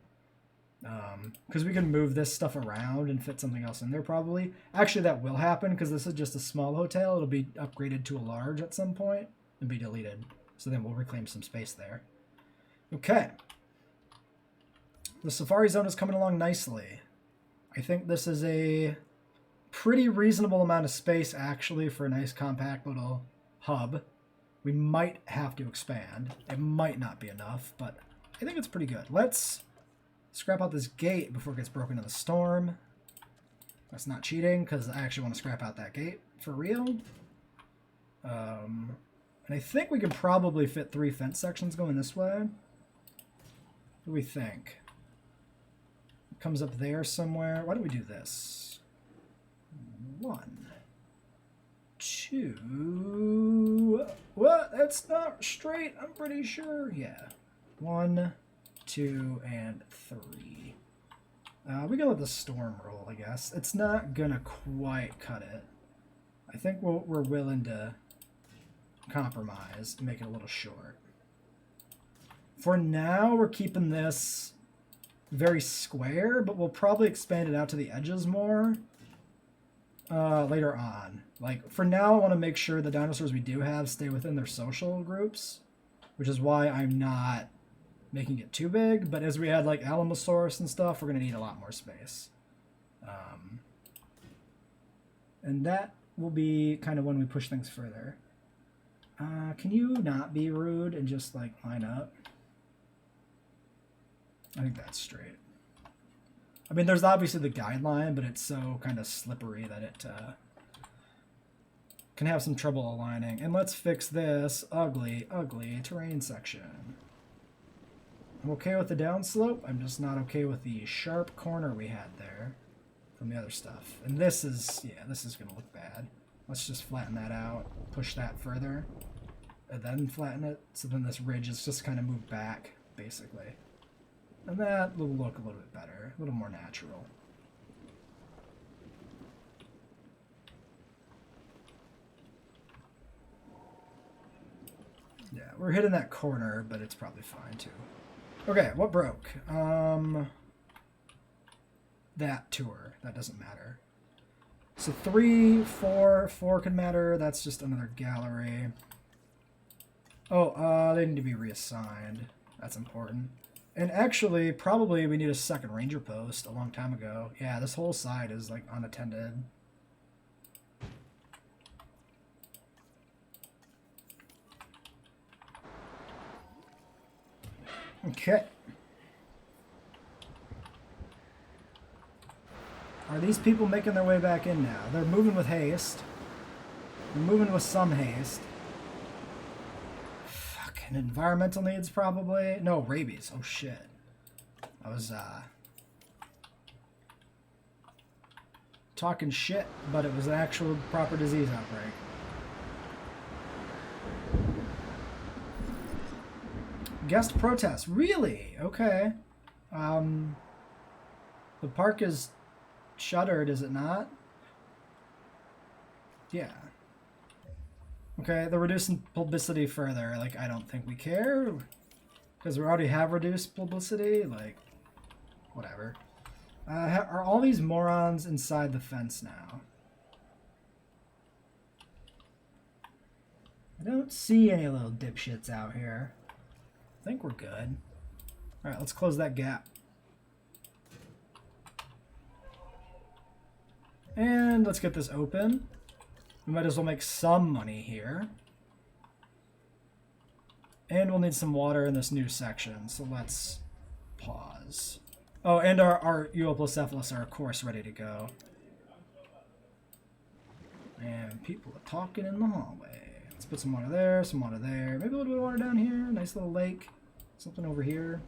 Because we can move this stuff around and fit something else in there probably. Actually, that will happen because this is just a small hotel. It'll be upgraded to a large at some point and be deleted. So then we'll reclaim some space there. Okay. The safari zone is coming along nicely. I think this is a pretty reasonable amount of space actually for a nice compact little hub. We might have to expand. It might not be enough, but I think it's pretty good. Let's scrap out this gate before it gets broken in the storm. That's not cheating because I actually want to scrap out that gate for real. And I think we can probably fit 3 fence sections going this way. What do we think? It comes up there somewhere. Why don't we do this? 1, 2. What? That's not straight. I'm pretty sure. Yeah. 1, 2, and 3. We can let the storm roll, I guess. It's not gonna quite cut it. I think we're willing to compromise and make it a little short. For now, we're keeping this very square, but we'll probably expand it out to the edges more later on. Like, for now, I want to make sure the dinosaurs we do have stay within their social groups, which is why I'm not making it too big. But as we add, like, Alamosaurus and stuff, we're going to need a lot more space. And that will be kind of when we push things further. Can you not be rude and just, like, line up? I think that's straight. I mean, there's obviously the guideline, but it's so kind of slippery that it can have some trouble aligning. And let's fix this ugly, ugly terrain section. I'm okay with the downslope. I'm just not okay with the sharp corner we had there from the other stuff. And this is, yeah, this is going to look bad. Let's just flatten that out, push that further, and then flatten it. So then this ridge is just kind of moved back, basically. And that will look a little bit better, a little more natural. Yeah, we're hitting that corner, but it's probably fine too. Okay, what broke? That tour. That doesn't matter. So 3, 4, 4 could matter. That's just another gallery. Oh, they need to be reassigned. That's important. And actually, probably we need a second ranger post a long time ago. Yeah, this whole side is, like, unattended. Okay. Are these people making their way back in now? They're moving with haste. They're moving with some haste. Fucking environmental needs, probably. No, rabies. Oh, shit. I was, talking shit, but it was an actual proper disease outbreak. Guest protest. Really? Okay. The park is shuttered, is it not? Yeah. Okay, they're reducing publicity further. Like, I don't think we care. Because we already have reduced publicity. Like, whatever. Are all these morons inside the fence now? I don't see any little dipshits out here. I think we're good. Alright, let's close that gap. And let's get this open. We might as well make some money here. And we'll need some water in this new section, so let's pause. Oh, and our Euoplocephalus are, of course, ready to go. And people are talking in the hallway. Let's put some water there, some water there. Maybe a little bit of water down here. Nice little lake. Something over here.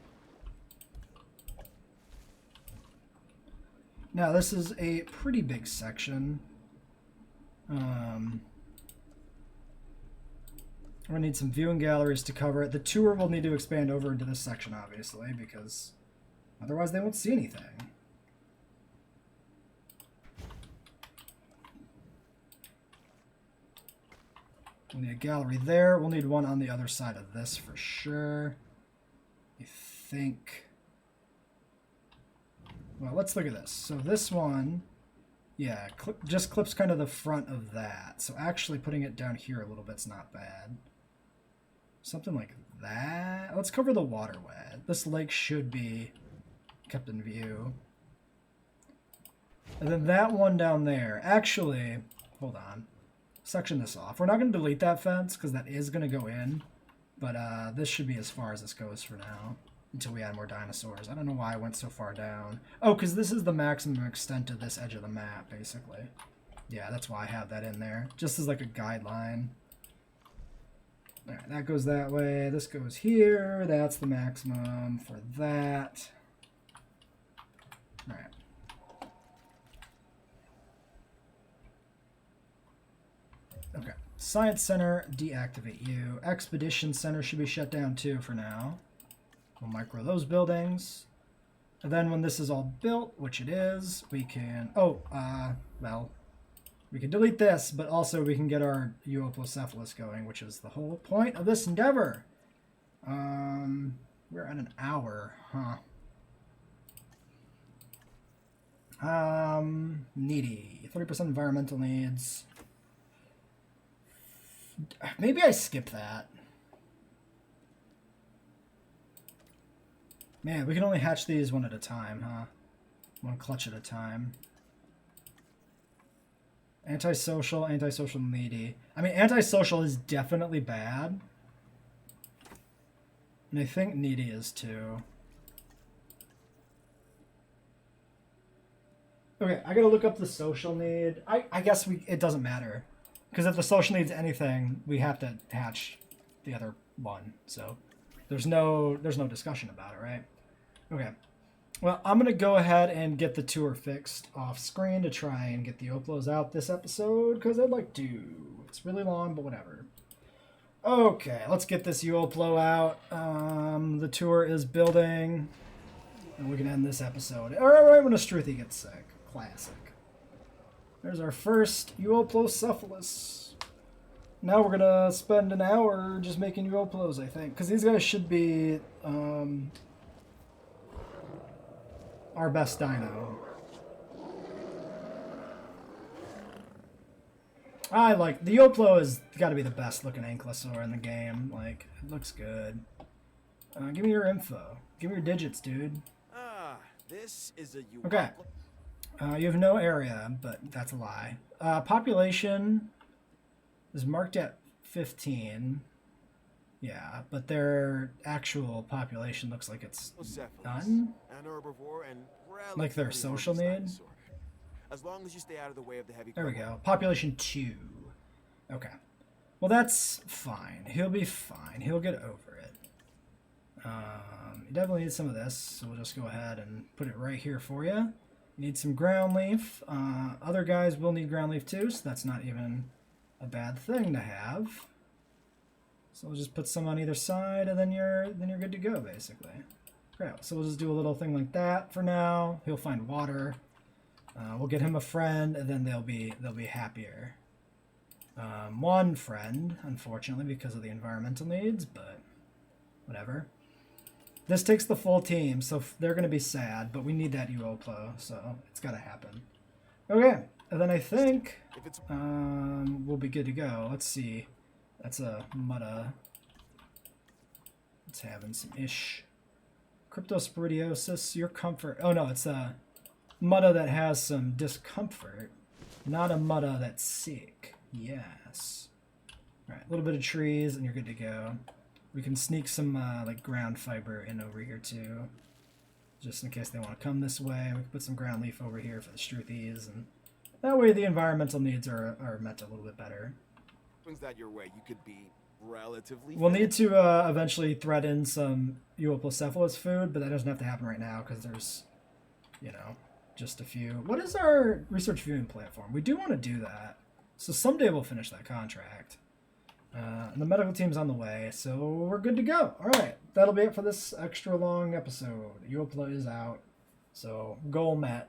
Now, this is a pretty big section. We're going to need some viewing galleries to cover it. The tour will need to expand over into this section, obviously, because otherwise they won't see anything. We'll need a gallery there. We'll need one on the other side of this for sure. I think... Well, let's look at this. So this one, yeah, just clips kind of the front of that. So actually putting it down here a little bit's not bad. Something like that. Let's cover the waterway. This lake should be kept in view. And then that one down there. Actually, hold on. Section this off. We're not going to delete that fence because that is going to go in. But this should be as far as this goes for now. Until we add more dinosaurs. I don't know why I went so far down. Oh, because this is the maximum extent of this edge of the map, basically. Yeah, that's why I have that in there. Just as like a guideline. Alright, that goes that way. This goes here. That's the maximum for that. Alright. Okay. Science Center, deactivate you. Expedition Center should be shut down too for now. We'll micro those buildings. And then when this is all built, which it is, we can... Oh, well... We can delete this, but also we can get our Euoplocephalus going, which is the whole point of this endeavor. We're at an hour, huh? Needy. 30% environmental needs. Maybe I skip that. Man, we can only hatch these one at a time, huh? One clutch at a time. Antisocial, antisocial, needy. I mean, antisocial is definitely bad. And I think needy is too. Okay, I gotta look up the social need. I guess it doesn't matter. Because if the social needs anything, we have to hatch the other one. So there's no discussion about it, right? Okay. Well, I'm going to go ahead and get the tour fixed off screen to try and get the Oplos out this episode, because I'd like to. It's really long, but whatever. Okay, let's get this Oplo out. The tour is building, and we can end this episode. All right, when a Struthi gets sick. Classic. There's our first Euoplocephalus. Now we're going to spend an hour just making Euoplos, I think, because these guys should be... our best dino. I like the Oplo has got to be the best looking ankylosaur in the game. Like, it looks good. Give me your info. Give me your digits, dude. This is a Okay. You have no area, but that's a lie. Population is marked at 15. Yeah, but their actual population looks like it's done. An herbivore and Like their social need. As long as you stay out of the way of the heavy. There we go. Population 2. Okay. Well, that's fine. He'll be fine. He'll get over it. He definitely needs some of this, so we'll just go ahead and put it right here for you. You need some ground leaf. Other guys will need ground leaf too, so that's not even a bad thing to have. So we'll just put some on either side, and then you're good to go, basically. Great. So we'll just do a little thing like that for now. He'll find water. We'll get him a friend, and then they'll be happier. One friend, unfortunately, because of the environmental needs, but whatever. This takes the full team, so they're going to be sad, but we need that Euoplo, so it's got to happen. Okay, and then I think we'll be good to go. Let's see. That's a Mutta. It's having some ish. Cryptosporidiosis, your comfort. Oh no, it's a Mutta that has some discomfort, not a Mutta that's sick. Yes. Alright, a little bit of trees and you're good to go. We can sneak some like ground fiber in over here too. just in case they want to come this way. We can put some ground leaf over here for the Struthies, and that way the environmental needs are met a little bit better. Swings that your way, you could be relatively. We'll fit. need to eventually thread in some Euoplocephalus food, but that doesn't have to happen right now because there's, you know, just a few. What is our research viewing platform? We do want to do that. So someday we'll finish that contract. And the medical team's on the way, so we're good to go. All right, that'll be it for this extra long episode. Eupla is out, so goal met.